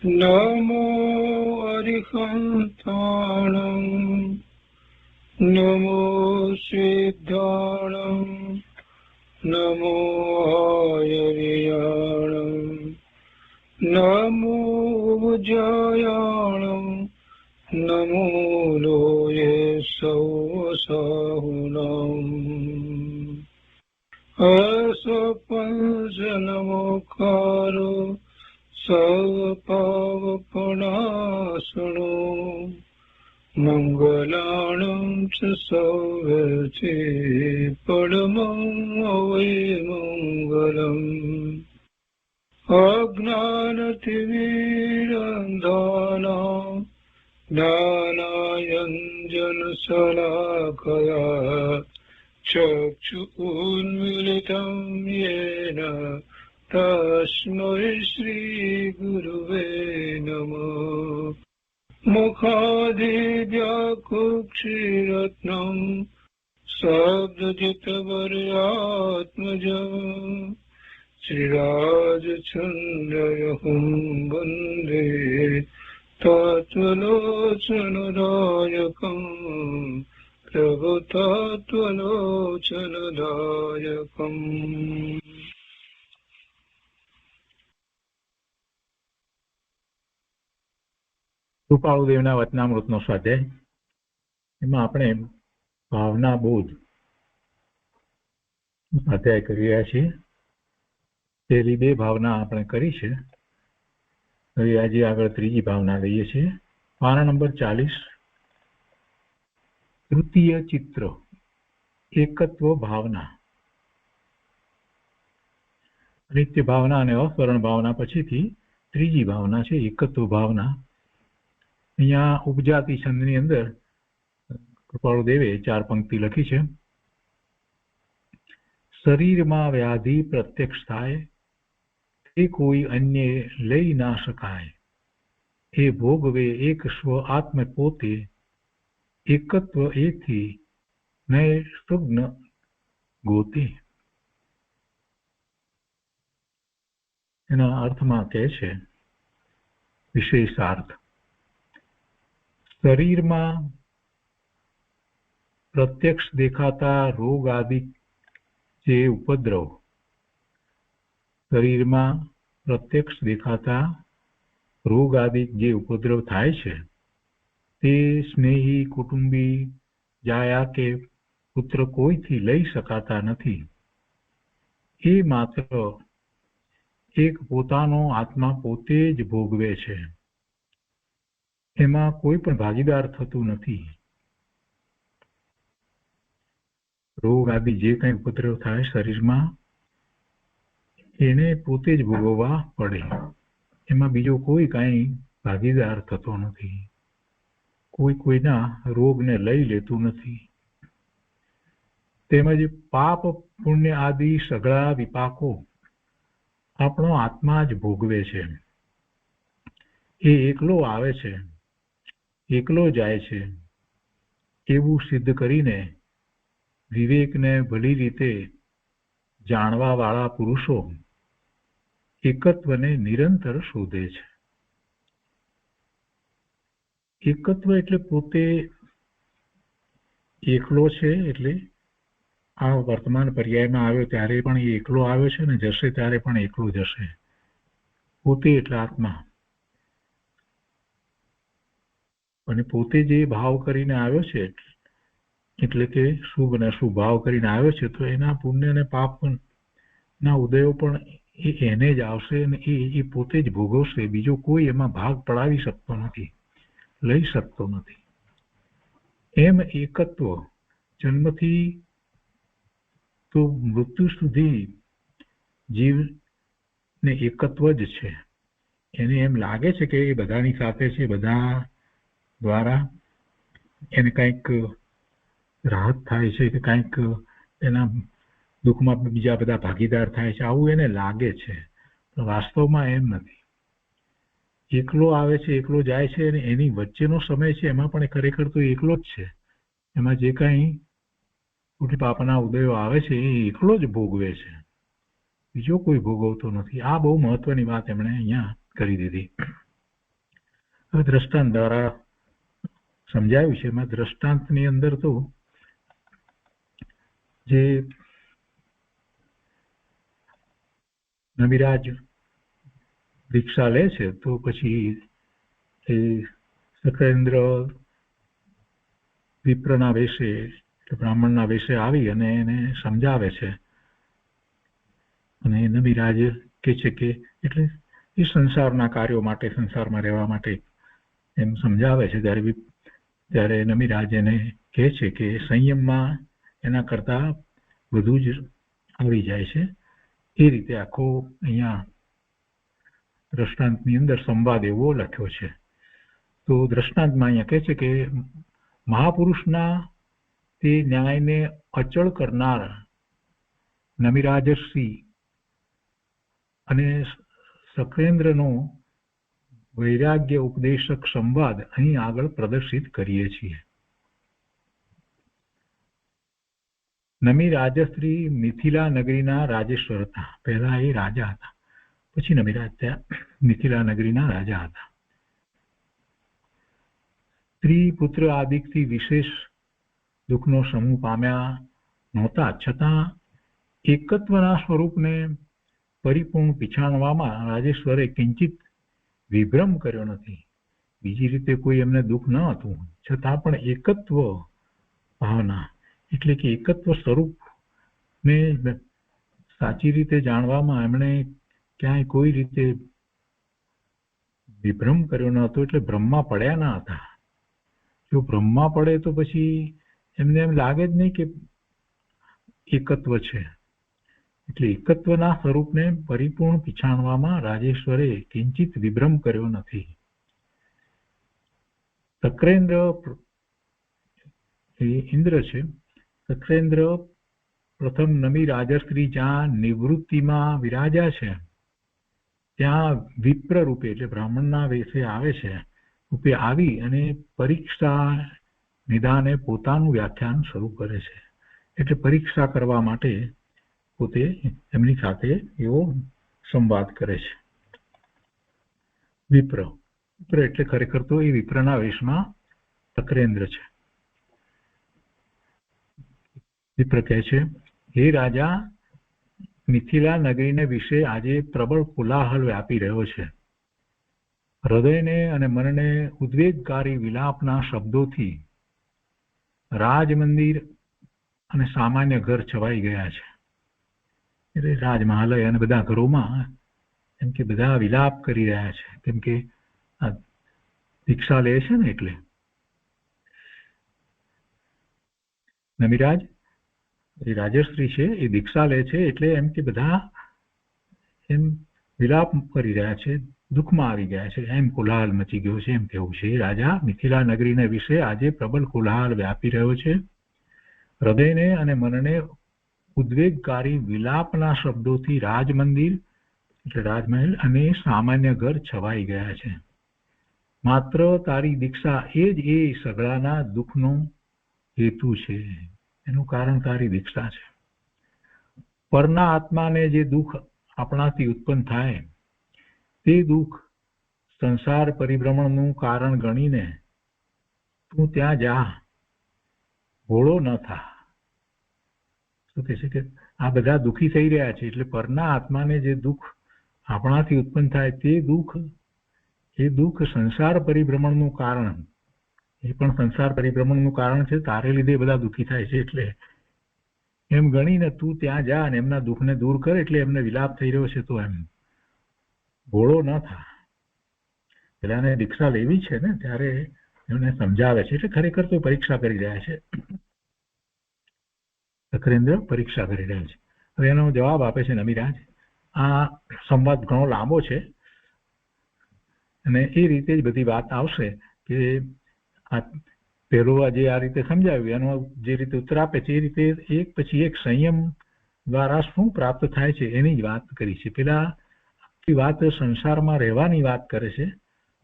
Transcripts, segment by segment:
નમો અરિહંતાણં નમો સિદ્ધાણં નમો આયર્યાણં નમો ઉજ્જયાણં નમો લોયે સૌસાહુનં અસપંચનમોકારો સર્વપાવપનાશનો મંગલાણં ચ સૌવર્તે પરમં મંગલમ અજ્ઞાનતિમિરંધાનાં જ્ઞાનાંજનશલાકયા ચક્ષુન્મીલિतं येन તસ્મૈ શ્રીગુરવે નમઃ મુખાદિવ્યાકુક્ષિરત્નં શબ્દજિતવર્યાત્મજં શ્રીરાજચन्द्रयहुं વन्दે તત્વલોચનદાયકં પ્રભુતત્વલોચનદાયકં. કૃપાળુદેવના વચનામૃતનો સ્વાધ્યાય. એમાં આપણે ભાવના બોધ સ્વાધ્યાય કરી રહ્યા છીએ. પહેલી બે ભાવના આપણે કરી છે. હવે આજે આગળ ત્રીજી ભાવના લઈએ છીએ. પાના નંબર 40. તૃતીય ચિત્ર એકત્વ ભાવના. નિત્ય ભાવના અને અસ્વરણ ભાવના પછીથી ત્રીજી ભાવના છે એકત્વ ભાવના. અહીંયા ઉપજાતિ છંદની અંદર કૃપાળુદેવે 4 પંક્તિ લખી છે. શરીરમાં વ્યાધિ પ્રત્યક્ષ થાય તે કોઈ અન્ય લઈ ના શકાય. એ ભોગવે એક સ્વ આત્મ પોતે એકત્વ એથી નય સુગ્ન ગોતે. એના અર્થમાં કહે છે વિશેષાર્થ. શરીરમાં પ્રત્યક્ષ દેખાતા રોગ આદિ જે ઉપદ્રવ, શરીરમાં પ્રત્યક્ષ દેખાતા રોગ આદિ જે ઉપદ્રવ થાય છે તે સ્નેહી, કુટુંબી, જાયા કે પુત્ર કોઈથી લઈ શકાતા નથી. એ માત્ર એક પોતાનો આત્મા પોતે જ ભોગવે છે. એમાં કોઈ પણ ભાગીદાર થતું નથી. રોગ આદિ જે કંઈ ઉપદ્રવ થાય શરીરમાં એને પોતે જ ભોગવવા પડે. એમાં બીજો કોઈ કાંઈ ભાગીદાર થતો નથી. કોઈ કોઈના રોગને લઈ લેતું નથી. તેમજ પાપ પુણ્ય આદિ સઘળા વિપાકો આપણો આત્મા જ ભોગવે છે. એ એકલો આવે છે, એકલો જાય છે એવું સિદ્ધ કરીને વિવેકને ભલી રીતે જાણવા વાળા પુરુષો એકત્વને નિરંતર શોધે છે. એકત્વ એટલે પોતે એકલો છે. એટલે આ વર્તમાન પર્યાયમાં આવ્યો ત્યારે પણ એ એકલો આવ્યો છે ને જશે ત્યારે પણ એકલો જશે. પોતે એટલે આત્મા. અને પોતે જે ભાવ કરીને આવ્યો છે એટલે કે શુભ અને અશુભ ભાવ કરીને આવ્યો છે તો એના પુણ્ય અને પાપ ના ઉદયો પણ એને જ આવશે અને એ પોતે જ ભોગવશે. બીજો કોઈ એમાં ભાગ પડાવી શકતો નથી, લઈ શકતો નથી. એમ એકત્વ જન્મથી તો મૃત્યુ સુધી જીવને એકત્વ જ છે. એને એમ લાગે છે કે એ બધાની સાથે છે, બધા દ્વારા એને કંઈક રાહત થાય છે કે કંઈક એના દુઃખમાં બીજા બધા ભાગીદાર થાય છે, આવું એને લાગે છે. પણ વાસ્તવમાં એમ નથી. એકલો આવે છે, એકલો જાય છે અને એની વચ્ચેનો સમય છે એમાં પણ ખરેખર તો એકલો જ છે. એમાં જે કાંઈ પુણ્ય પાપના ઉદયો આવે છે એ એકલો જ ભોગવે છે, બીજો કોઈ ભોગવતો નથી. આ બહુ મહત્વની વાત એમણે અહીંયા કરી દીધી. હવે દ્રષ્ટાંત દ્વારા સમજાવ્યું છે. એમાં દ્રષ્ટાંતની અંદર તો જે નમિરાજ દીક્ષા લે છે તો પછી એ સક્રેન્દ્ર વિપ્રના વેશે બ્રાહ્મણના વેશે આવી અને એને સમજાવે છે. અને નમિરાજ કે છે કે એટલે એ સંસારના કાર્યો માટે, સંસારમાં રહેવા માટે એમ સમજાવે છે. ત્યારે નમિરાજ એને કહે છે કે સંયમમાં એના કરતા બધું જ આવી જાય છે. એ રીતે આખો અહીંયા દ્રષ્ટાંતની અંદર સંવાદ એવો લખ્યો છે. તો દ્રષ્ટાંતમાં અહીંયા કહે છે કે મહાપુરુષના તે ન્યાયને અચળ કરનાર નમિરાજર્ષિ અને સક્રેન્દ્રનો વૈરાગ્ય ઉપદેશક સંવાદ અહીં આગળ પ્રદર્શિત કરીએ છીએ. નમિરાજશ્રી મિથિલા નગરીના રાજેશ્વર હતા. પહેલા એ રાજા હતા, પછી નમિરાજ થયા મિથિલા નગરીના રાજા હતા. સ્ત્રી પુત્ર આદિકથી વિશેષ દુઃખનો સમૂહ પામ્યા નહોતા, છતાં એકત્વના સ્વરૂપને પરિપૂર્ણ પીછાણવામાં રાજેશ્વરે કિંચિત વિભ્રમ કર્યો નથી. બીજી રીતે કોઈ એમને દુઃખ ન હતું, છતાં પણ એકત્વ ભાવના એટલે કે એકત્વ સ્વરૂપને સાચી રીતે જાણવામાં એમણે ક્યાંય કોઈ રીતે વિભ્રમ કર્યો ન હતો. એટલે બ્રહ્મા પડ્યા ન હતા. જો બ્રહ્મા પડે તો પછી એમને એમ લાગે જ નહીં કે એકત્વ છે. એટલે એકત્વના સ્વરૂપને પરિપૂર્ણ પીછાણવામાં રાજેશ્વરે કિંચિત વિભ્રમ કર્યો નથી. સક્રેન્દ્ર એ ઇન્દ્ર છે. સક્રેન્દ્ર પ્રથમ નમિરાજશ્રી જ્યાં નિવૃત્તિમાં વિરાજ્યા છે ત્યાં વિપ્ર રૂપે એટલે બ્રાહ્મણના વેશે આવે છે રૂપે આવી અને પરીક્ષા નિદાને પોતાનું વ્યાખ્યાન શરૂ કરે છે. એટલે પરીક્ષા કરવા માટે પોતે એમની સાથે એવો સંવાદ કરે છે. વિપ્ર એટલે ખરેખર તો એ વિપ્રના વેશમાં સક્રેન્દ્ર છે. વિપ્ર કહે છે, હે રાજા, મિથિલા નગરીને વિશે આજે પ્રબળ કોલાહલ વ્યાપી રહ્યો છે. હૃદયને અને મનને ઉદ્વેગકારી વિલાપના શબ્દોથી રાજમંદિર અને સામાન્ય ઘર છવાઈ ગયા છે. એટલે રાજમહાલય અને બધા ઘરોમાં એમ કે બધા વિલાપ કરી રહ્યા છે, કેમ કે આ દીક્ષા લે છે ને એટલે. નમિરાજ એ રાજશ્રી છે, એ દીક્ષા લે છે એટલે એમ કે બધા એમ વિલાપ કરી રહ્યા છે, દુઃખમાં આવી ગયા છે, એમ કોલાહલ મચી ગયો છે એમ કેવું છે. રાજા, મિથિલા નગરીને વિશે આજે પ્રબળ કોલાહલ વ્યાપી રહ્યો છે. હૃદયને અને મનને ઉદ્વેગકારી વિલાપના શબ્દોથી રાજમંદિર એટલે રાજમહેલ અને સામાન્ય ઘર છવાઈ ગયા છે. માત્ર તારી દીક્ષા એ જ એ સગળાના દુઃખનો હેતુ છે. એનું કારણ તારી દીક્ષા છે. પરના આત્માને જે દુઃખ આપણાથી ઉત્પન્ન થાય તે દુઃખ સંસાર પરિભ્રમણનું કારણ ગણીને તું ત્યાં જા, ભોળો ન થા. શું કહે છે કે આ બધા દુઃખી થઈ રહ્યા છે એટલે પરના આત્માને જે દુઃખ આપણાથી ઉત્પન્ન થાય તે દુઃખ સંસાર પરિભ્રમણનું કારણ, એ પણ સંસાર પરિભ્રમણનું કારણ છે, તારે લીધે બધા દુઃખી થાય છે. એટલે એમ ગણીને તું ત્યાં જા અને એમના દુઃખને દૂર કર. એટલે એમને વિલાપ થઈ રહ્યો છે તો એમ ભોળો ન થા. પેલાને દીક્ષા લેવી છે ને ત્યારે એમને સમજાવે છે. એટલે ખરેખર તો પરીક્ષા કરી રહ્યા છે. સક્રેન્દ્ર પરીક્ષા કરી રહ્યા છે. હવે એનો જવાબ આપે છે નમિરાજ. આ સંવાદ ઘણો લાંબો છે અને એ રીતે જ બધી વાત આવશે કે આ પહેલું જે આ રીતે સમજાવ્યું એનો જે રીતે ઉત્તર આપે છે એ રીતે એક પછી એક સંયમ દ્વારા શું પ્રાપ્ત થાય છે એની જ વાત કરી છે. પેલા આખી વાત સંસારમાં રહેવાની વાત કરે છે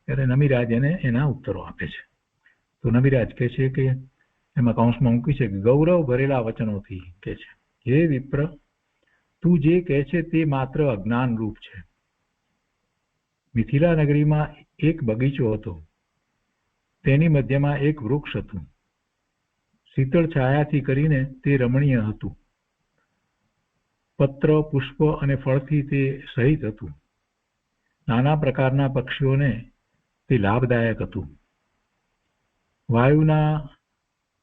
ત્યારે નમિરાજ એને એના ઉત્તરો આપે છે. તો નમિરાજ કહે છે કે એમાં કૌંસમાં મૂક્યું છે કે ગૌરવ ભરેલા વચનોથી કહે છે, હે વિપ્ર, તું જે કહે છે તે માત્ર અજ્ઞાન રૂપ છે. મિથિલા નગરીમાં એક બગીચો હતો. તેની મધ્યમાં એક વૃક્ષ હતું. શીતળ છાયાથી કરીને તે રમણીય હતું. પત્ર, પુષ્પ અને ફળથી તે સહિત હતું. નાના પ્રકારના પક્ષીઓને તે લાભદાયક હતું. વાયુના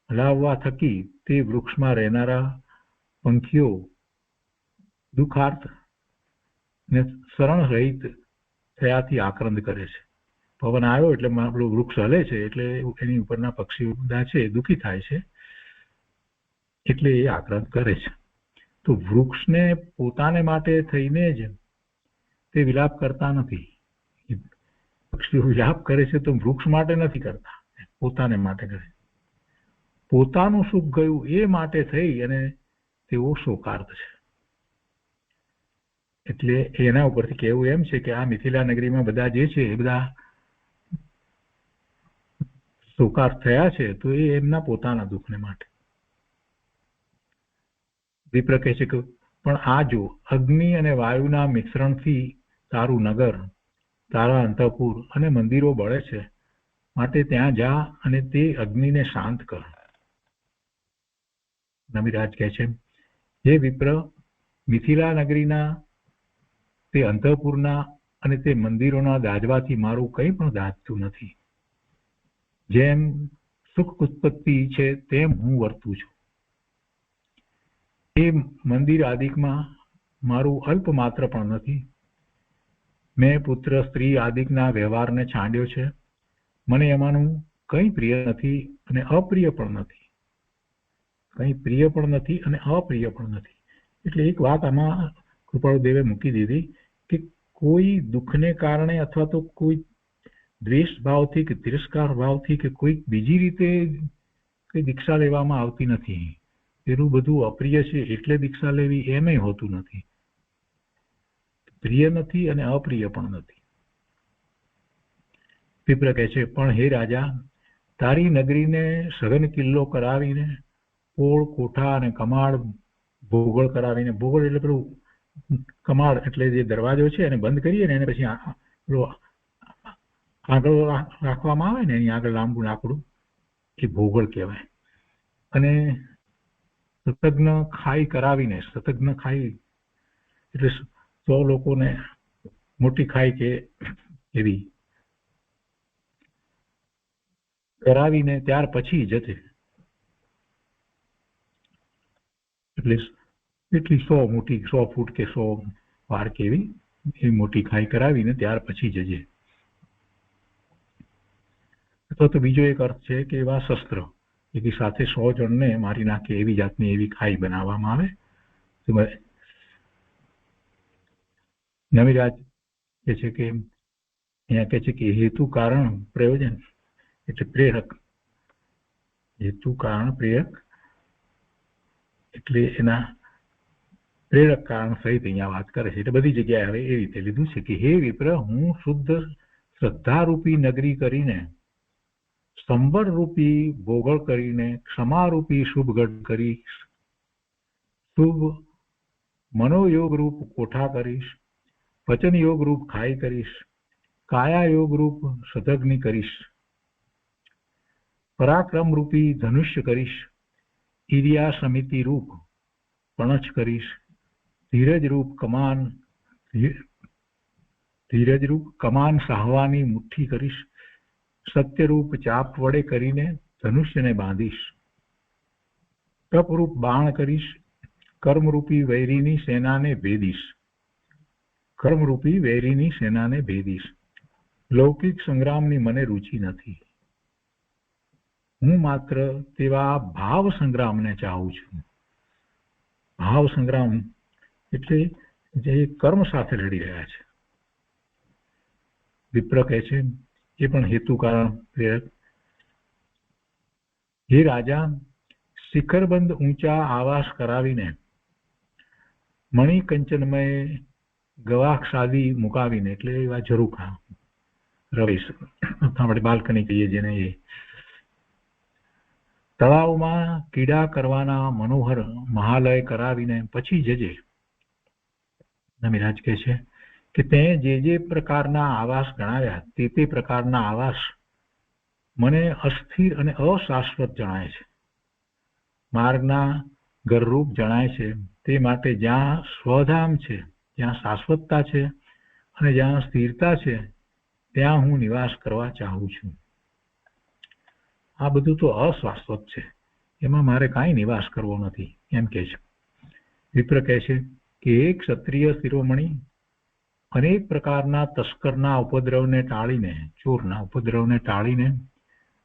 હલાવવા થકી તે વૃક્ષમાં રહેનારા પંખીઓ દુઃખાર્થ ને શરણ રહિત થયાથી આક્રંદ કરે છે. પવન આવ્યો એટલે આપણું વૃક્ષ હલે છે એટલે એની ઉપરના પક્ષીઓ બધા છે દુઃખી થાય છે એટલે એ આક્રંદ કરે છે. તો વૃક્ષને પોતાને માટે થઈને જ તે વિલાપ કરતા નથી. પક્ષીઓ વિલાપ કરે છે તો વૃક્ષ માટે નથી કરતા, પોતાને માટે કરે. પોતાનું સુખ ગયું એ માટે થઈ અને તેઓ શોકાર્ત છે. એટલે એના ઉપરથી કહેવું એમ છે કે આ મિથિલા નગરીમાં બધા જે છે એ બધા શોકાર્ત થયા છે તો એ એમના પોતાના દુઃખને માટે. વિપ્ર કહે છે કે પણ આ જો અગ્નિ અને વાયુના મિશ્રણથી તારું નગર, તારા અંતઃપુર અને મંદિરો બળે છે, માટે ત્યાં જા અને તે અગ્નિને શાંત કર. નમિરાજ કહે છે, હે વિપ્ર, મિથિલા નગરીના તે અંતઃપુરના અને તે મંદિરોના દાજવાથી મારું કંઈ પણ દાજતું નથી. જેમ સુખ ઉત્પત્તિ છે તેમ હું વર્તું છું. એ મંદિર આદિકમાં મારું અલ્પ માત્ર પણ નથી. મેં પુત્ર સ્ત્રી આદિકના વ્યવહારને છાંડ્યો છે. મને એમાંનું કંઈ પ્રિય નથી અને અપ્રિય પણ નથી. કંઈ પ્રિય પણ નથી અને અપ્રિય પણ નથી. એટલે એક વાત આમાં કૃપાળુદેવે મૂકી દીધી કે કોઈ દુઃખને કારણે અથવા તો કોઈ દ્વેષ ભાવથી કે તિરસ્કાર ભાવથી કે કોઈ બીજી રીતે કઈ દીક્ષા લેવામાં આવતી નથી. એનું બધું અપ્રિય છે એટલે દીક્ષા લેવી એમય હોતું નથી. પ્રિય નથી અને અપ્રિય પણ નથી. વિપ્ર કહે છે, પણ હે રાજા, તારી નગરીને સઘન કિલ્લો કરાવીને પોળ, કોઠા અને કમાડ ભોગળ કરાવીને, ભોગળ એટલે પેલું કમાડ એટલે જે દરવાજો છે એને બંધ કરીએ ને એને પછી આગળ રાખવામાં આવે ને એની આગળ લાંબુ લાકડું એ ભોગળ કહેવાય. અને શતઘ્ન ખાઈ કરાવીને, શતઘ્ન ખાઈ એટલે 100 લોકોને મોટી ખાઈ કે એવી કરાવીને ત્યાર પછી જતે એટલે એટલી 100 મોટી 100 ફૂટ કે 100 વાર કે એવી મોટી ખાઈ કરાવીને ત્યાર પછી જજે. અથવા તો બીજો એક અર્થ છે કે એવા શસ્ત્ર એની સાથે 100 જણને મારી નાખે એવી જાતની એવી ખાઈ બનાવવામાં આવે. નવિરાજ કહે છે કે અહીંયા કહે છે કે હેતુ કારણ પ્રયોજન એટલે પ્રેરક. હેતુ કારણ પ્રેરક એટલે એના પ્રેરક કારણ સહિત અહીંયા વાત કરે છે. એટલે બધી જગ્યાએ હવે એ રીતે લીધું છે કે હે વિપ્ર, હું શુદ્ધ શ્રદ્ધારૂપી નગરી કરીને, સંબર રૂપી ભોગળ કરીને, ક્ષમારૂપી શુભગઢ કરીશ, શુભ મનોયોગ રૂપ કોઠા કરીશ, વચન યોગ રૂપ ખાઈ કરીશ, કાયા યોગ રૂપ શતઘ્નિ કરીશ, પરાક્રમ રૂપી ધનુષ્ય કરીશ, ઈર્યા સમિતિ રૂપ પણછ કરીશ, ધીરજ રૂપ કમાન સાહવાની મુઠ્ઠી કરીશ, સત્યરૂપ ચાપ વડે કરીને ધનુષ્યને બાંધીશ, તપરૂપ બાણ કરીશ, કર્મરૂપી વૈરીની સેનાને ભેદીશ. કર્મરૂપી વૈરીની સેનાને ભેદીશ. લૌકિક સંગ્રામની મને રુચિ નથી. હું માત્ર તેવા ભાવ સંગ્રામને ચાહું છું. ભાવ સંગ્રામ એટલે જે કર્મ સાથે લડી રહ્યા છે. વિપ્ર કહે છે એ પણ હેતુ કારણ પ્રેરક. હે રાજા, શિખરબંધ ઊંચા આવાસ કરાવીને, મણિ કંચનમય ગવાક્ષાદી મુકાવીને એટલે એવા ઝરૂખા રવેશ આપણે બાલ્કની કહીએ જેને, એ તળાવમાં કીડા કરવાના મનોહર મહાલય કરાવીને પછી જજે. નમિરાજ કહે છે કે તે જે પ્રકારના આવાસ ગણાવ્યા તે પ્રકારના આવાસ મને અસ્થિર અને અશાશ્વત જણાય છે, માર્ગના ગરરૂપ જણાય છે. તે માટે જ્યાં સ્વધામ છે, જ્યાં શાશ્વતતા છે અને જ્યાં સ્થિરતા છે, ત્યાં હું નિવાસ કરવા ચાહું છું. આ બધું તો અશાશ્વત છે, એમાં મારે કાંઈ નિવાસ કરવો નથી એમ કહે છે. વિપ્ર કહે છે કે એ ક્ષત્રિય શિરોમણી અનેક પ્રકારના તસ્કરના ઉપદ્રવને ટાળીને, ચોરના ઉપદ્રવને ટાળીને,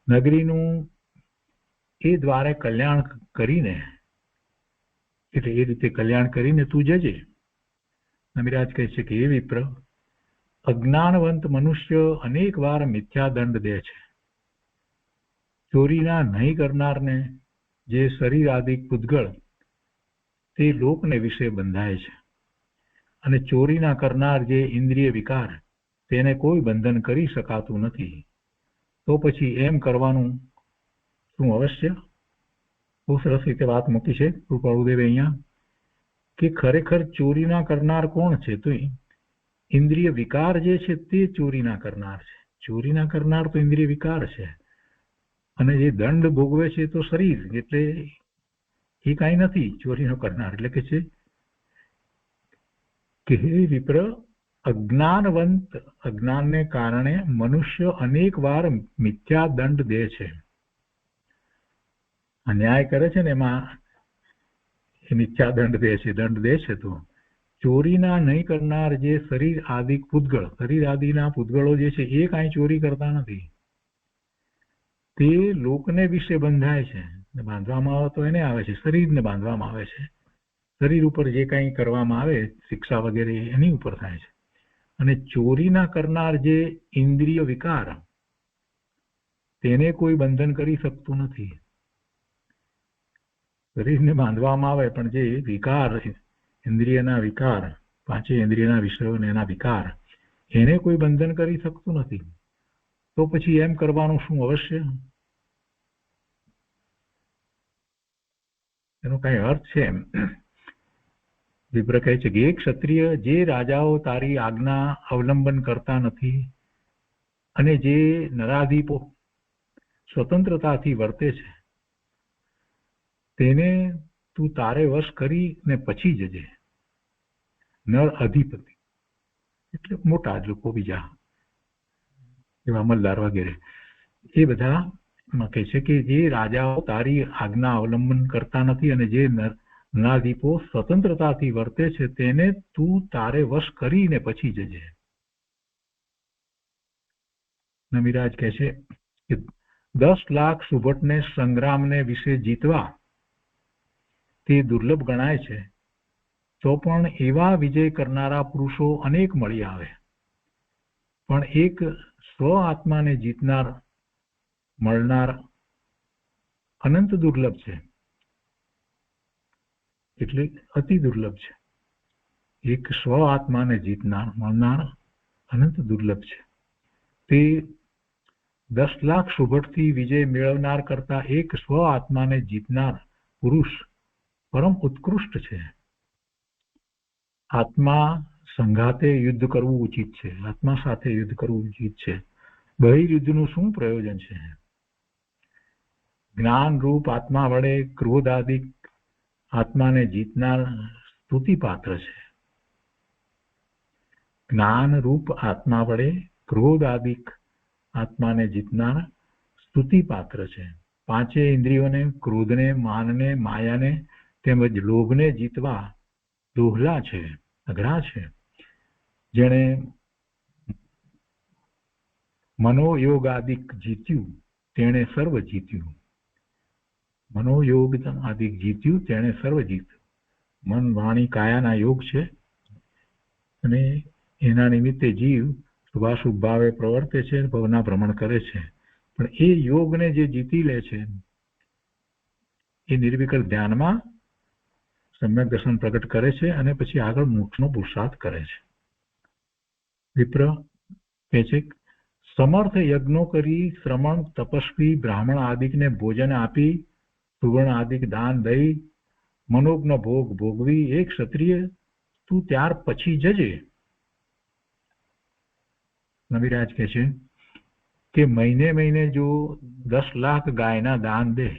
નગરીનું એ દ્વારે કલ્યાણ કરીને, એટલે એ રીતે કલ્યાણ કરીને તું જજે. નમિરાજ કહે છે કે એ વિપ્ર, અજ્ઞાનવંત મનુષ્ય અનેક વાર મિથ્યા દંડ દે છે. ચોરીના નહીં કરનારને જે શરીર આદિક પૂતગળ તે લોકને વિશે બંધાય છે, અને ચોરીના કરનાર જે ઇન્દ્રિય વિકાર તેને કોઈ બંધન કરી શકાતું નથી. તો પછી એમ કરવાનું શું અવશ્ય? બહુ સરસ રીતે વાત મૂકી છે કૃપાળુદેવે અહીંયા, કે ખરેખર ચોરીના કરનાર કોણ છે? તો ઇન્દ્રિય વિકાર જે છે તે ચોરીના કરનાર છે. ચોરીના કરનાર તો ઇન્દ્રિય વિકાર છે, અને જે દંડ ભોગવે છે તો શરીર, એટલે એ કાંઈ નથી ચોરીનો કરનાર. એટલે કે છે કે હે વિપ્ર, અજ્ઞાનવંત, અજ્ઞાનને કારણે મનુષ્ય અનેક વાર મિથ્યા દંડ દે છે. અન્યાય કરે છે ને એમાં એ મિથ્યા દંડ દે છે, દંડ દે છે. તો ચોરીના નહીં કરનાર જે શરીર આદિક પૂતગળ, શરીર આદિના પૂતગળો જે છે એ કાંઈ ચોરી કરતા નથી. તે લોકને વિશે બંધાય છે. બાંધવામાં આવે તો એને આવે છે, શરીરને બાંધવામાં આવે છે. શરીર ઉપર જે કાંઈ કરવામાં આવે શિક્ષા વગેરે એની ઉપર થાય છે. અને ચોરીના કરનાર જે ઇન્દ્રિય વિકાર તેને કોઈ બંધન કરી શકતું નથી. શરીરને બાંધવામાં આવે પણ જે વિકાર, ઇન્દ્રિયના વિકાર, પાંચે ઇન્દ્રિયના વિષયો અને એના વિકાર, એને કોઈ બંધન કરી શકતું નથી. તો પછી એમ કરવાનું શું અવશ્ય? એનો કઈ અર્થ છે એમ? વિપ્ર કહે છે કે એક ક્ષત્રિય જે રાજાઓ તારી આજ્ઞા અવલંબન કરતા નથી અને જે નરાધીપો સ્વતંત્રતાથી વર્તે છે, તેને તું તારે વશ કરીને પછી જજે. નર અધિપતિ એટલે મોટા લોકો, બીજા એવા અમલદાર વગેરે, એ બધા કહે છે કે જે રાજાઓ તારી આજ્ઞા અવલંબન કરતા નથી અને જે નરાધીપો સ્વતંત્રતાથી વર્તે છે, તેને તું તારે વશ કરીને પછી જજે. નમિરાજ કહે છે કે 10 લાખ સુભટને સંગ્રામને વિશે જીતવા તે દુર્લભ ગણાય છે, તો પણ એવા વિજય કરનારા પુરુષો અનેક મળી આવે, પણ એક સ્વ આત્માને જીતનાર મળનાર અનંત દુર્લભ છે. એટલે અતિ દુર્લભ છે. એક સ્વ આત્માને જીતનાર મળનાર અનંત દુર્લભ છે. તે 10 લાખ સુભટથી વિજય મેળવનાર કરતા એક સ્વ આત્માને જીતનાર પુરુષ પરમ ઉત્કૃષ્ટ છે. આત્મા સંઘાતે યુદ્ધ કરવું ઉચિત છે. આત્મા સાથે યુદ્ધ કરવું ઉચિત છે. બહિર્યુદ્ધનું શું પ્રયોજન છે? જ્ઞાન રૂપ આત્મા વડે ક્રોધાદિક આત્માને જીતનાર સ્તુતિપાત્ર છે. જ્ઞાન રૂપ આત્મા વડે ક્રોધાદિક આત્માને જીતનાર સ્તુતિપાત્ર છે. પાંચે ઇન્દ્રિયોને, ક્રોધને, માનને, માયાને તેમજ લોભને જીતવા દોહલા છે, અઘરા છે. જેણે મનોયોગાદિક જીત્યું તેણે સર્વ જીત્યું. મનોયોગ આદિક જીત્યું તેણે સર્વ જીત્યું. મન, વાણી, કાયાના યોગ છે, અને એના નિમિત્તે જીવ શુભાશુભ ભાવે પ્રવર્તે છે, ભવના ભ્રમણ કરે છે. પણ એ યોગને જે જીતી લે છે એ નિર્વિકલ્પ ધ્યાનમાં સમ્યક દર્શન પ્રગટ કરે છે અને પછી આગળ મોક્ષનો પુરુષાર્થ કરે છે. વિપ્ર કહે છે, સમર્થ યજ્ઞો કરી શ્રમણ, તપસ્વી, બ્રાહ્મણ આદિકને ભોજન આપી, સુવર્ણ આદિક દાન દઈ, મનોજ્ઞ ભોગ ભોગવી એક ક્ષત્રિય તું ત્યાર પછી જજે. નવિરાજ કહે છે કે મહિને મહિને જો 10 લાખ ગાયના દાન દે,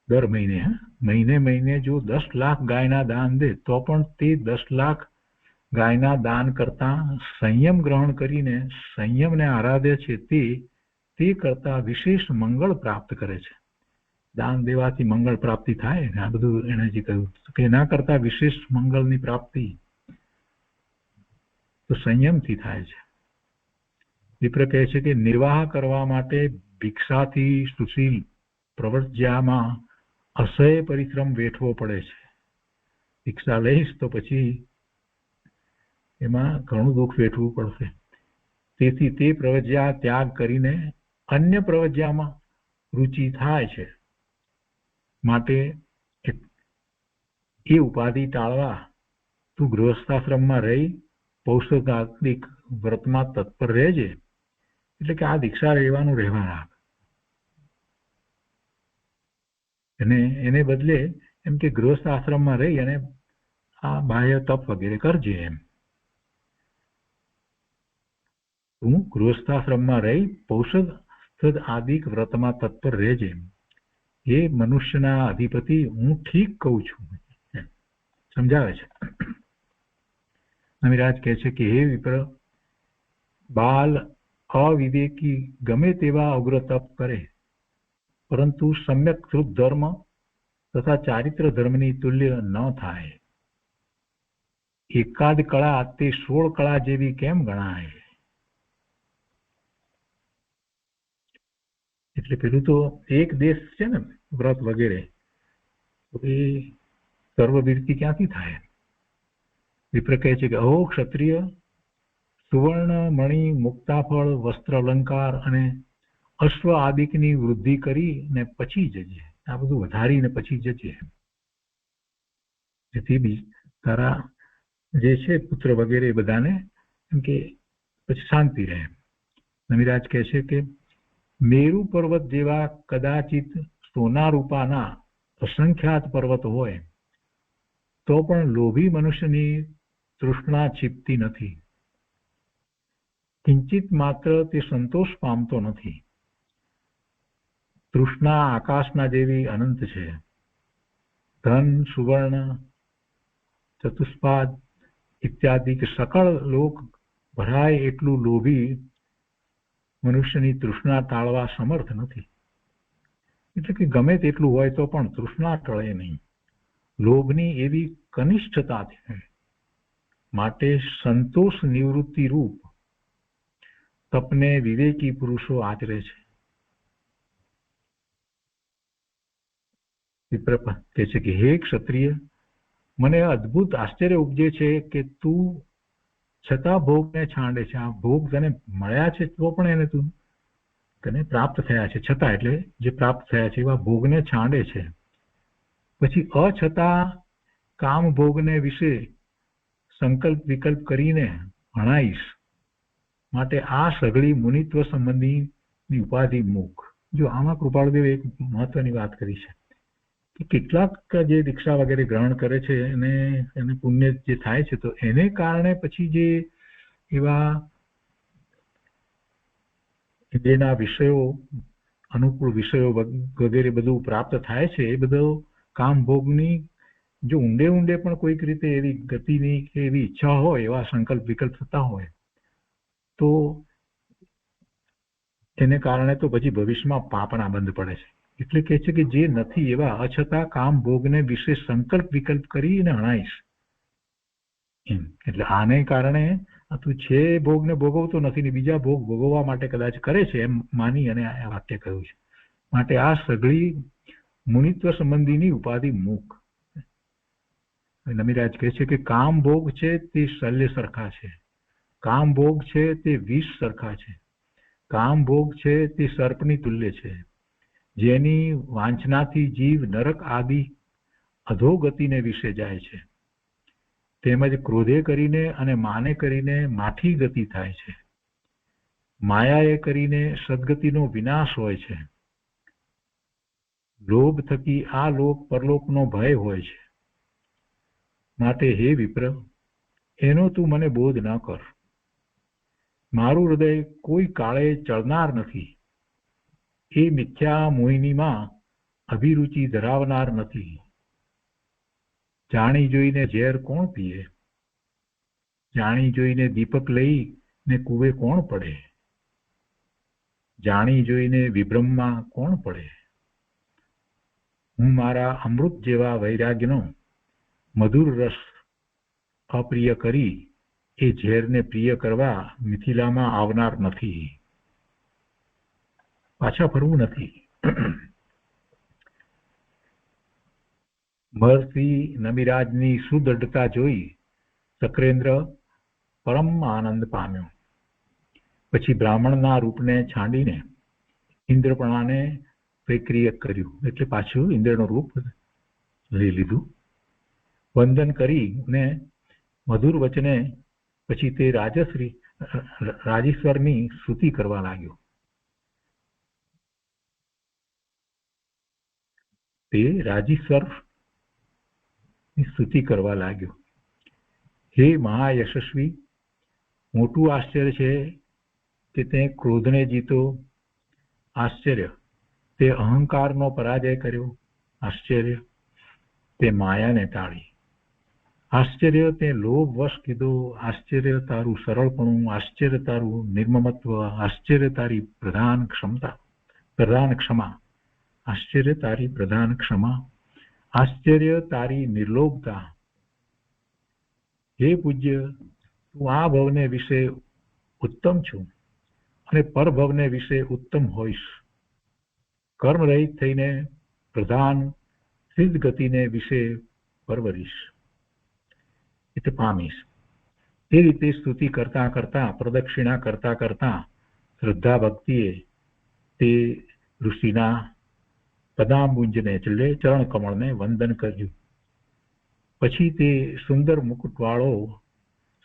દર મહિને મહિને મહિને જો 10 લાખ ગાયના દાન દે તો પણ તે 10 લાખ ગાયના દાન કરતા સંયમ ગ્રહણ કરીને સંયમને આરાધે છે તે કરતા વિશેષ મંગળ પ્રાપ્ત કરે છે. દાન દેવાથી મંગળ પ્રાપ્તિ થાય ને, આ બધું એને જે કહ્યું કે એના કરતા વિશેષ મંગળની પ્રાપ્તિ તો સંયમથી થાય છે. વિપ્ર કહે છે કે નિર્વાહ કરવા માટે ભિક્ષાથી સુશીલ પ્રવૃત્તિમાં અસહ્ય પરિશ્રમ વેઠવો પડે છે. ભિક્ષા લઈશ તો પછી એમાં ઘણું દુઃખ વેઠવું પડશે. તેથી તે પ્રવજ્યા ત્યાગ કરીને અન્ય પ્રવજ્યામાં રુચિ થાય છે. માટે એ ઉપાધિ ટાળવા તું ગૃહસ્થાશ્રમમાં રહી પૌષાધિક વ્રતમાં તત્પર રહેજે. એટલે કે આ દીક્ષા રહેવાનું રહેવા રાખ, અને એને બદલે એમ કે ગૃહસ્થ આશ્રમમાં રહી અને આ બાહ્ય તપ વગેરે કરજે. એમ તું ગૃહસ્થાશ્રમમાં રહી પૌષધ આદિક વ્રતમાં તત્પર રહેજે. એ મનુષ્યના અધિપતિ હું ઠીક કહું છું, સમજાવે છે. નમિરાજ કહે છે કે હે વિપ્ર, બાલ અવિવેકી ગમે તેવા ઉગ્ર તપ કરે પરંતુ સમ્યક શુદ્ધ ધર્મ તથા ચારિત્ર ધર્મની તુલ્ય ન થાય. એકાદ કળા તે 16 કળા જેવી કેમ ગણાય? એટલે પેલું તો એક દેશ છે ને વ્રત વગેરે, તો એ સર્વવીરતી ક્યાંથી થાય? વિપ્ર કહે છે કે અહો ક્ષત્રિય, સુવર્ણ મણિ મુક્તાફળ વસ્ત્ર અલંકાર અને અશ્વ આદિકની વૃદ્ધિ કરીને પછી જજે. આ બધું વધારીને પછી જજે, જેથી તારા જે છે પુત્ર વગેરે બધાને એમ કે પછી શાંતિ રહે. નમિરાજ કહે છે કે મેરુ પર્વત જેવા કદાચિત સોના રૂપાના અસંખ્યાત પર્વત હોય તો પણ લોભી મનુષ્યની તૃષ્ણા છીપતી નથી. કિંચિત માત્ર તે સંતોષ પામતો નથી. તૃષ્ણા આકાશના જેવી અનંત છે. ધન સુવર્ણ ચતુષ્પાદ ઇત્યાદિ સકળ લોક ભરાય એટલું લોભી મનુષ્યની તૃષ્ણા ટાળવા સમર્થ નથી. એટલે કે ગમે તેટલું હોય તો પણ તૃષ્ણા ટળે નહીં. લોભની એવી કનિષ્ઠતા છે. માટે સંતોષ નિવૃત્તિ રૂપ તપને વિવેકી પુરુષો આચરે છે. વિપ્ર કહે છે કે હે ક્ષત્રિય, મને અદ્ભુત આશ્ચર્ય ઉપજે છે કે તું છતાં ભોગને છાંડે છે. આ ભોગ તને મળ્યા છે તો પણ એને તું તને પ્રાપ્ત થયા છે છતાં, એટલે જે પ્રાપ્ત થયા છે એવા ભોગને છાંડે છે. પછી અછતાં કામ ભોગને વિશે સંકલ્પ વિકલ્પ કરીને હણાઈશ. માટે આ સઘળી મુનિત્વ સંબંધીની ઉપાધિ મૂક. જો આમાં કૃપાળુદેવ એક મહત્વની વાત કરી છે કે કેટલાક જે દીક્ષા વગેરે ગ્રહણ કરે છે એને પુણ્ય જે થાય છે તો એને કારણે પછી જે એવા જેના વિષયો અનુકૂળ વિષયો વગેરે બધું પ્રાપ્ત થાય છે એ બધો કામ ભોગની જો ઊંડે ઊંડે પણ કોઈક રીતે એવી ગતિની કે એવી ઈચ્છા હોય, એવા સંકલ્પ વિકલ્પ થતા હોય તો એને કારણે તો પછી ભવિષ્યમાં પાપના બંધ પડે છે. એટલે કહે છે કે જે નથી એવા અછતાં કામ ભોગને વિશે સંકલ્પ વિકલ્પ કરીને હણાઈશ. એમ એટલે આને કારણે તું છે ભોગને ભોગવતો નથી ને બીજા ભોગ ભોગવવા માટે કદાચ કરે છે એમ માની અને આ વાક્ય કહ્યું છે. માટે આ સઘળી મુનિત્વ સંબંધીની ઉપાધિ મૂક. નમિરાજ કહે છે કે કામ ભોગ છે તે શલ્ય સરખા છે, કામ ભોગ છે તે વિષ સરખા છે, કામ ભોગ છે તે સર્પની તુલ્ય છે. જેની વાંચનાથી જીવ નરક આદિ અધોગતિને વિશે જાય છે. તેમજ ક્રોધે કરીને અને માને કરીને માઠી ગતિ થાય છે. માયાએ કરીને સદગતિનો વિનાશ હોય છે. લોભ થકી આ લોક પરલોકનો ભય હોય છે. માટે હે વિપ્ર, એનો તું મને બોધ ન કર. મારું હૃદય કોઈ કાળે ચડનાર નથી. એ મિથ્યા મોહિનીમાં અભિરુચિ ધરાવનાર નથી. જાણી જોઈને ઝેર કોણ પીએ? જાણી જોઈને દીપક લઈને કૂવે કોણ પડે? જાણી જોઈને વિભ્રમમાં કોણ પડે? હું મારા અમૃત જેવા વૈરાગ્યનો મધુર રસ અપ્રિય કરી એ ઝેરને પ્રિય કરવા મિથિલામાં આવનાર નથી. પાછા ફરવું નથી. મહર્ષિ નમિરાજની સુદૃઢતા જોઈ શકરેન્દ્ર પરમ આનંદ પામ્યો. પછી બ્રાહ્મણના રૂપને છાંડીને ઇન્દ્રપણાને પ્રક્રિય કર્યું, એટલે પાછું ઇન્દ્રનું રૂપ લઈ લીધું. વંદન કરીને મધુર વચને પછી તે રાજેશ્વરની સ્તુતિ કરવા લાગ્યો. હે મહાયશસ્વી, મોટું આશ્ચર્ય છે કે તે ક્રોધને જીતો. આશ્ચર્ય, તે અહંકારનો પરાજય કર્યો. આશ્ચર્ય, તે માયાને ટાળી. આશ્ચર્ય, તે લોભ વશ કીધો. આશ્ચર્ય, તારું સરળપણું. આશ્ચર્ય, તારું નિર્મમત્વ. આશ્ચર્ય, તારી પ્રધાન ક્ષમા. આશ્ચર્ય, તારી પ્રધાન ક્ષમા. આશ્ચર્ય, તારી નિર્લોભતા. હે પૂજ્ય, તું આ ભવને વિશે ઉત્તમ છું અને પરભવને વિશે ઉત્તમ હોઈશ. કર્મ રહિત થઈને પ્રધાન સિદ્ધ ગતિને વિશે પરવરીશ, એટલે પામીશ. એ રીતે સ્તુતિ કરતા કરતા, પ્રદક્ષિણા કરતા કરતા શ્રદ્ધા ભક્તિએ તે ઋષિના પદાંબુંજને એટલે ચરણ કમળને વંદન કર્યું. પછી તે સુંદર મુકુટવાળો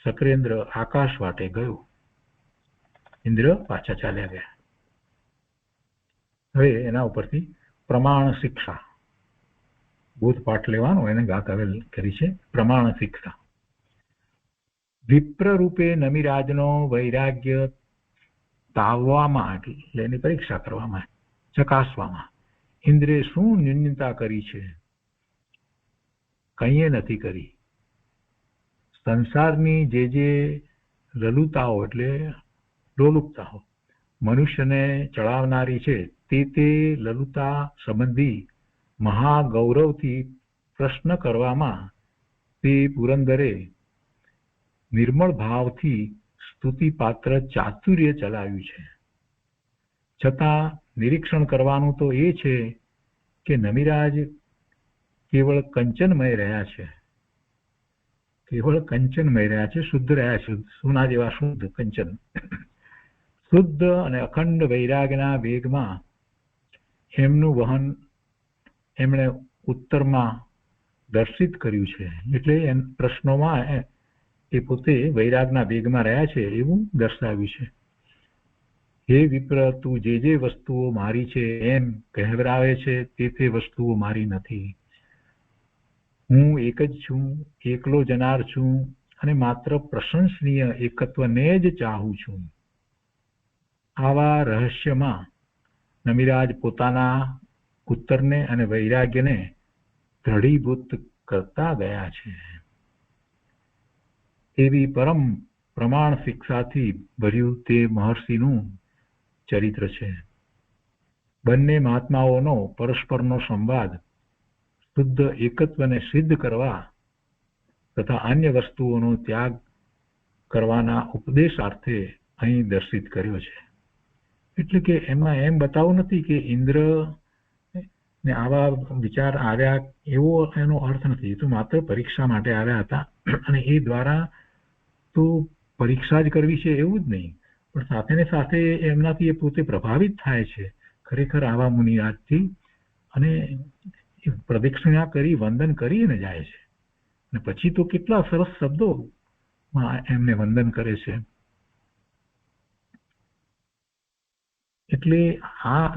શકરેન્દ્ર આકાશ વાટે ગયો. ઇન્દ્ર પાછા ચાલ્યા ગયા. હવે એના ઉપરથી પ્રમાણ શિક્ષા, બોધપાઠ લેવાનો એને ગાત આવેલ કરી છે. પ્રમાણ શિક્ષા. વિપ્ર રૂપે નમિરાજનો વૈરાગ્ય તાવવામાં, એટલે એની પરીક્ષા કરવામાં, ચકાસવામાં ઇન્દ્રે શું ન્યૂનતા કરી છે? કંઈએ નથી કરી. સંસારની જે લલુતાઓ એટલે લોલુપતાઓ મનુષ્યને ચડાવનારી છે, તે લલુતા સંબંધી મહાગૌરવથી પ્રશ્ન કરવામાં તે પુરંદરે નિર્મળ ભાવથી સ્તુતિપાત્ર ચાતુર્ય ચલાવ્યું છે. છતાં નિરીક્ષણ કરવાનું તો એ છે કે નમિરાજ કેવળ કંચનમય રહ્યા છે. કેવળ કંચનમય રહ્યા છે, શુદ્ધ રહ્યા છે, સોના જેવા શુદ્ધ કંચન. શુદ્ધ અને અખંડ વૈરાગના વેગમાં એમનું વહન એમણે ઉત્તરમાં દર્શિત કર્યું છે. એટલે પ્રશ્નોમાં એ પોતે વૈરાગના વેગમાં રહ્યા છે એવું દર્શાવ્યું છે. હે વિપ્ર, તું જે વસ્તુઓ મારી છે એમ કહેવરાવે છે તે વસ્તુઓ મારી નથી. હું એક જ છું, એકલો જનાર છું અને માત્ર પ્રશંસનીય એકત્વને જ ચાહું છું. આવા રહસ્યમાં નમિરાજ પોતાના ઉત્તરને અને વૈરાગ્યને દ્રઢીભૂત કરતા ગયા છે. એવી પરમ પ્રમાણ શિક્ષાથી ભર્યું તે મહર્ષિનું ચરિત્ર છે. બંને મહાત્માઓનો પરસ્પરનો સંવાદ શુદ્ધ એકત્વને સિદ્ધ કરવા તથા અન્ય વસ્તુઓનો ત્યાગ કરવાના ઉપદેશાર્થે અહીં દર્શિત કર્યો છે. એટલે કે એમાં એમ બતાવવું નથી કે ઇન્દ્ર ને આવા વિચાર આવ્યા એવો એનો અર્થ નથી. એ તો માત્ર પરીક્ષા માટે આવ્યા હતા અને એ દ્વારા તો પરીક્ષા જ કરવી છે એવું જ નહીં, પણ સાથે ને સાથે એમનાથી એ પોતે પ્રભાવિત થાય છે ખરેખર આવા મુનિરાજથી, અને પ્રદક્ષિણા કરી વંદન કરીને જાય છે. અને પછી તો કેટલા સરસ શબ્દોમાં એમને વંદન કરે છે. એટલે આ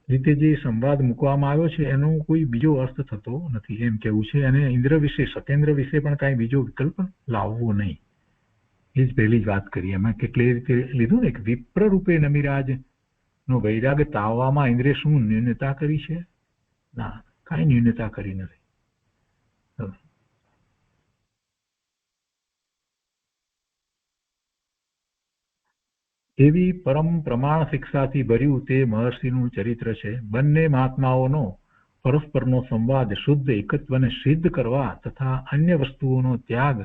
રીતે જે સંવાદ મૂકવામાં આવ્યો છે એનો કોઈ બીજો અર્થ થતો નથી એમ કેવું છે. અને ઇન્દ્ર વિશે, સત્યેન્દ્ર વિશે પણ કાંઈ બીજો વિકલ્પ લાવવો નહીં. એ જ પહેલી જ વાત કરી. એમાં કેટલી રીતે લીધું ને કે વિપ્ર રૂપે નમિરાજ નો વૈરાગ તાવવામાં ઇન્દ્રે શું ન્યૂનતા કરી છે? ના, કાંઈ ન્યૂનતા કરી નથી. એવી પરમ પ્રમાણ શિક્ષાથી ભર્યું તે મહર્ષિનું ચરિત્ર છે. બંને મહાત્માઓનો પરસ્પરનો સંવાદ શુદ્ધ એકત્વને સિદ્ધ કરવા તથા અન્ય વસ્તુઓનો ત્યાગ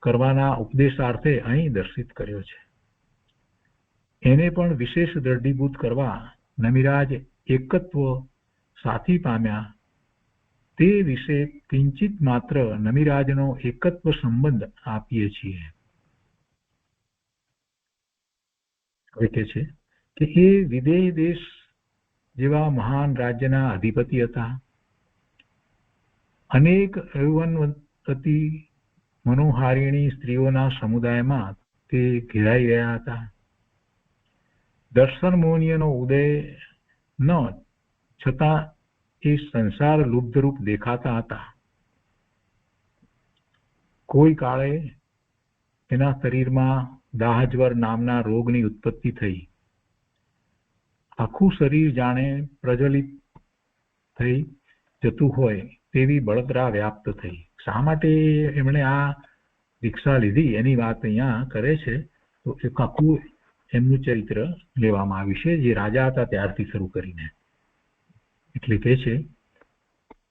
કરવાના ઉપદેશાર્થે અહીં દર્શિત કર્યો છે. એને પણ વિશેષ દ્રઢીભૂત કરવા નમિરાજ એકત્વ સાથી પામ્યા તે વિશે કિંચિત માત્ર નમિરાજનો એકત્વ સંબંધ આપીએ છીએ. હવે કે છે કે એ વિદેય દેશ જેવા મહાન રાજ્યના અધિપતિ હતા. અનેક યૌવનવતી મનોહારિણી સ્ત્રીઓના સમુદાયમાં તે ઘેરાઈ ગયા હતા. દર્શન મોહનીયનો ઉદય ન છતાં એ સંસાર લુબ્ધરૂપ દેખાતા હતા. કોઈ કાળે એના શરીરમાં દાહજ્વર નામના રોગની ઉત્પત્તિ થઈ. આખું શરીર જાણે પ્રજ્વલિત થઈ જતું હોય તેવી બળતરા વ્યાપ્ત થઈ. શા માટે એમણે આ દીક્ષા લીધી એની વાત અહીંયા કરે છે. તો એક આખું એમનું ચરિત્ર લેવામાં આવ્યું છે, જે રાજા હતા ત્યારથી શરૂ કરીને. એટલે કે છે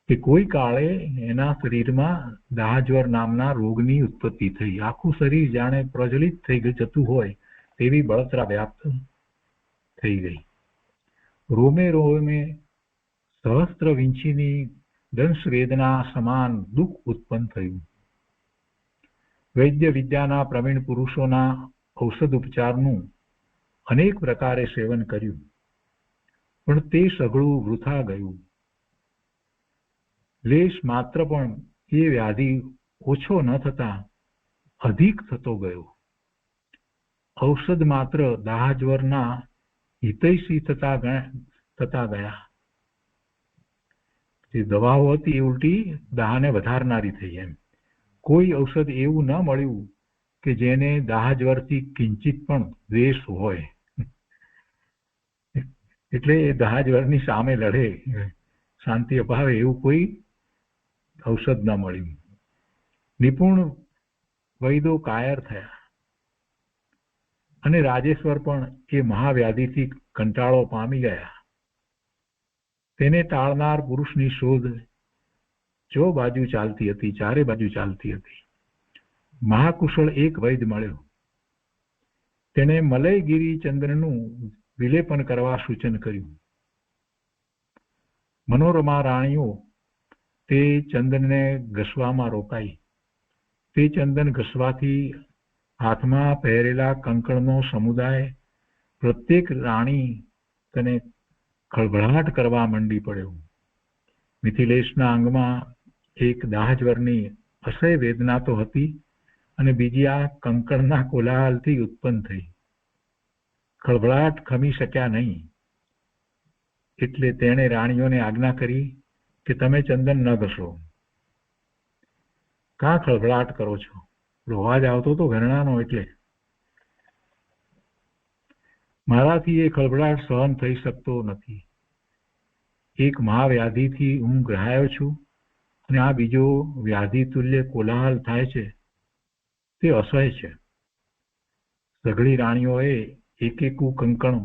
કે કોઈ કાળે એના શરીરમાં દાહજ્વર નામના રોગની ઉત્પત્તિ થઈ. આખું શરીર જાણે પ્રજ્વલિત થઈ જતું હોય તેવી બળતરા વ્યાપ્ત થઈ ગઈ. રોમે રોમે સહસ્ત્ર વિંછીની દંશ વેદના સમાન દુઃખ ઉત્પન્ન થયું. વૈદ્ય વિદ્યાના પ્રવીણ પુરુષોના ઔષધ ઉપચારનું અનેક પ્રકારે સેવન કર્યું, પણ તે સઘળું વૃથા ગયું. લેશ માત્ર પણ એ વ્યાધિ ઓછો ન થતા અધિક થતો ગયો. ઔષધ માત્ર દાહજ્વરના હિતૈષી થતા ગયા. જે દવાઓ હતી એ ઉલટી દાહને વધારનારી થઈ. એમ કોઈ ઔષધ એવું ન મળ્યું કે જેને દાહજ્વરથી કિંચિત પણ દ્વેષ હોય. એટલે એ દાહજ્વરની સામે લડે, શાંતિ અપાવે એવું કોઈ ઔષધ ન મળ્યું. નિપુણ વૈદો કાયર થયા અને રાજેશ્વર પણ એ મહાવ્યાધિથી કંટાળો પામી ગયા. તેને ટાળનાર પુરુષની શોધ ચો બાજુ ચાલતી હતી, ચારે બાજુ ચાલતી હતી. મહાકુશળ એક વૈદ મળ્યો. તેને મલયગીરી ચંદ્રનું વિલેપન કરવા સૂચન કર્યું. મનોરમા રાણીઓ તે ચંદનને ઘસવામાં રોકાઈ. તે ચંદન ઘસવાથી હાથમાં પહેરેલા કંકણનો સમુદાય પ્રત્યેક રાણી તેને ખળભળાટ કરવા મંડી પડ્યો. મિથિલેશના અંગમાં એક દાહજ્વરની અસહ્ય વેદના તો હતી અને બીજી આ કંકણના કોલાહલથી ઉત્પન્ન થઈ. ખળભળાટ ખમી શક્યા નહીં, એટલે તેણે રાણીઓને આજ્ઞા કરી કે તમે ચંદન ન ઘસો. કાં ખળભળાટ કરો છો? અવાજ આવતો તો ઘરણાનો, એટલે મારાથી એ ખળભળાટ સહન થઈ શકતો નથી. એક મહાવ્યાધિથી હું ગ્રહાયો છું અને આ બીજો વ્યાધિ તુલ્ય કોલાહલ થાય છે, તે અસહ્ય છે. સઘળી રાણીઓએ એક કંકણ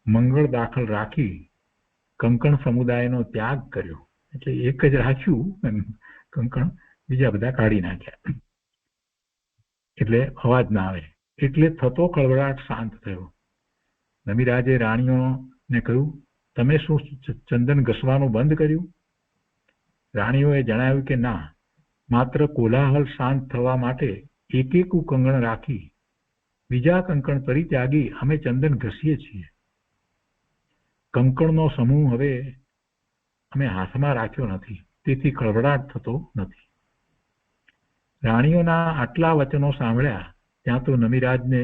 મંગળ દાખલ રાખી કંકણ સમુદાયનો ત્યાગ કર્યો. એટલે એક જ રાખ્યું કંકણ, બીજા બધા કાઢી નાખ્યા એટલે અવાજ ના આવે. એટલે થતો ખળભળાટ શાંત થયો. નમિરાજે રાણીઓને કહ્યું, તમે શું ચંદન ઘસવાનું બંધ કર્યું? રાણીઓએ જણાવ્યું કે ના, માત્ર કોલાહલ શાંત થવા માટે એક કંકણ રાખી બીજા કંકણ પરિત્યાગી અમે ચંદન ઘસીએ છીએ. કંકણનો સમૂહ હવે અમે હાથમાં રાખ્યો નથી, તેથી ખળભળાટ થતો નથી. રાણીઓના આટલા વચનો સાંભળ્યા ત્યાં તો નમિરાજને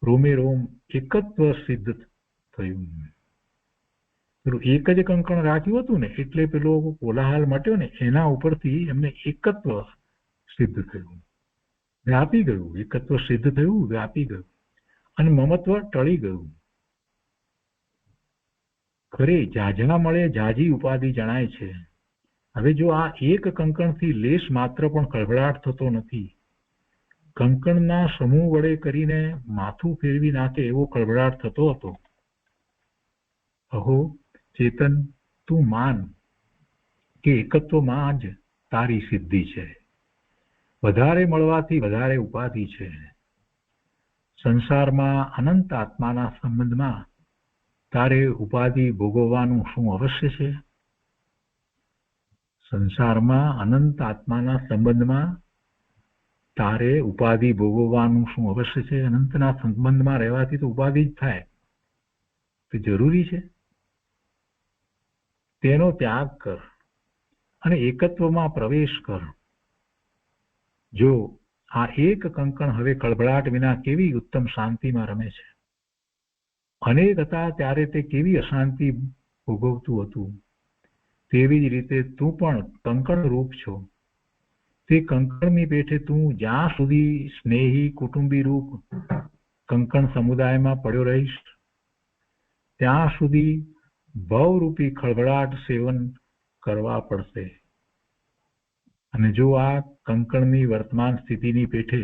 રોમે રોમ એકત્વ સિદ્ધ થયું. પેલું એક જ કંકણ રાખ્યું હતું ને, એટલે પેલો કોલાહલ મટ્યો ને, એના ઉપરથી એમને એકત્વ સિદ્ધ થયું. વ્યાપી ગયું, એકત્વ સિદ્ધ થયું, વ્યાપી ગયું અને મમત્વ ટળી ગયું. ખરે ઝાઝા મળે ઝાઝી ઉપાધિ જણાય છે. હવે જો આ એક કંકણથી લેશ માત્ર પણ કળવળાટ થતો નથી. કંકણના સમૂહ વડે કરીને માથું ફેરવી નાખે એવો કળવળાટ થતો હતો. અહો ચેતન, તું માન કે એકત્વમાં જ તારી સિદ્ધિ છે. વધારે મળવાથી વધારે ઉપાધિ છે. સંસારમાં અનંત આત્માના સંબંધમાં તારે ઉપાધિ ભોગવવાનું શું અવશ્ય છે? સંસારમાં અનંત આત્માના સંબંધમાં તારે ઉપાધિ ભોગવવાનું શું અવશ્ય છે? અનંતના સંબંધમાં રહેવાથી તો ઉપાધિ જ થાય, તો જરૂરી છે. તેનો ત્યાગ કર અને એકત્વમાં પ્રવેશ કર. જો આ એક કંકણ હવે કળભળાટ વિના કેવી ઉત્તમ શાંતિમાં રમે છે. અનેક હતા ત્યારે તે કેવી અશાંતિ ભોગવતું હતું, તેવી જ રીતે તું પણ કંકણ રૂપ છો. તે કંકણની પેઠે તું જ્યાં સુધી સ્નેહી કુટુંબી રૂપ કંકણ સમુદાયમાં પડ્યો રહીશ, ત્યાં સુધી ભવરૂપી ખળભળાટ સેવન કરવા પડશે. અને જો આ કંકણની વર્તમાન સ્થિતિની પેઠે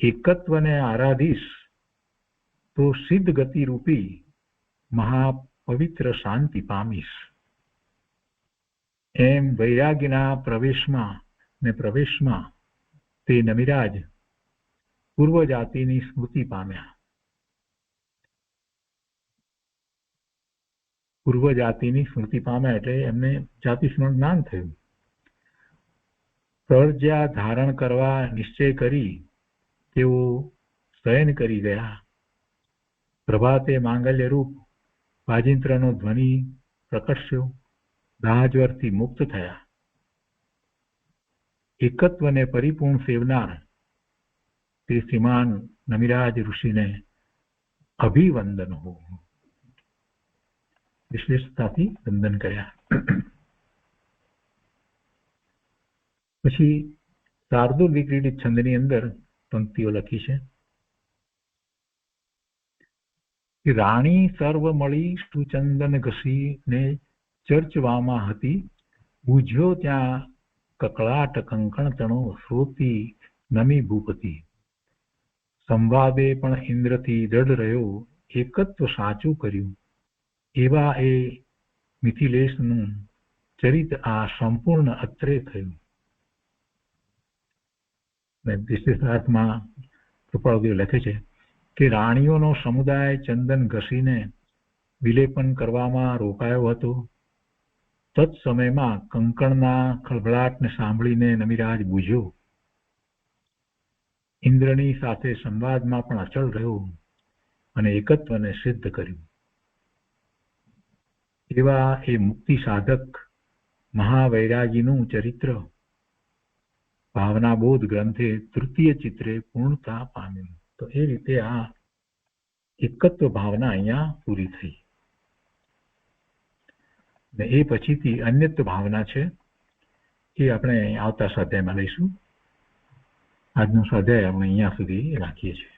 એકત્વને આરાધીશ તો સિદ્ધ ગતિ રૂપી મહાપવિત્ર શાંતિ પામીશ. એમ વૈરાગ્યના પ્રવેશમાં તે નમિરાજ પૂર્વ જાતિની સ્મૃતિ પામ્યા. પૂર્વ જાતિની સ્મૃતિ પામ્યા એટલે એમને જાતિ સ્મરણ જ્ઞાન થયું. પ્રજ્ઞા ધારણ કરવા નિશ્ચય કરી તેઓ શયન કરી ગયા. પ્રભાતે માંગલ્ય રૂપ વાજિંત્રનો ધ્વનિ પ્રકટ્યો. દાહજ્વરથી મુક્ત થયા. એકત્વને પરિપૂર્ણ સેવનાર તે શ્રીમાન નમિરાજ ઋષિને અભિવંદન હો. વિશ્લેષતાથી વંદન કર્યા. પછી શાર્દુલ વિક્રીડિત છંદની અંદર પંક્તિઓ લખી છે કે રાણી સર્વ મળી સુચંદન ઘસીને ચર્ચવામાં હતી. બુઝ્યો ત્યાં કકળાટ કંકણ તણો શ્રોતી નમી ભૂપતિ. સંવાદે પણ ઇન્દ્રથી દૃઢ રહ્યો એકત્વ સાચું કર્યું. એવા એ મિથિલેશનું ચરિત આ સંપૂર્ણ અત્રે થયું. વિશેષાર્થમાં કૃપાળુદેવ લખે છે કે રાણીઓનો સમુદાય ચંદન ઘસીને વિલેપન કરવામાં રોકાયો હતો. તત સમયમાં કંકણના ખળભળાટને સાંભળીને નમિરાજ બુઝ્યો. ઇન્દ્રની સાથે સંવાદમાં પણ અચળ રહ્યો અને એકત્વને સિદ્ધ કર્યું. એવા એ મુક્તિ સાધક મહાવૈરાગીનું ચરિત્ર ભાવનાબોધ ગ્રંથે તૃતીય ચિત્રે પૂર્ણતા પામ્યું. તો એ રીતે આ એકત્વ ભાવના અહીંયા પૂરી થઈ. ને એ પછીથી અન્યત્વ ભાવના છે એ આપણે આવતા સ્વાધ્યાયમાં લઈશું. આજનો સ્વાધ્યાય આપણે અહીંયા સુધી રાખીએ છીએ.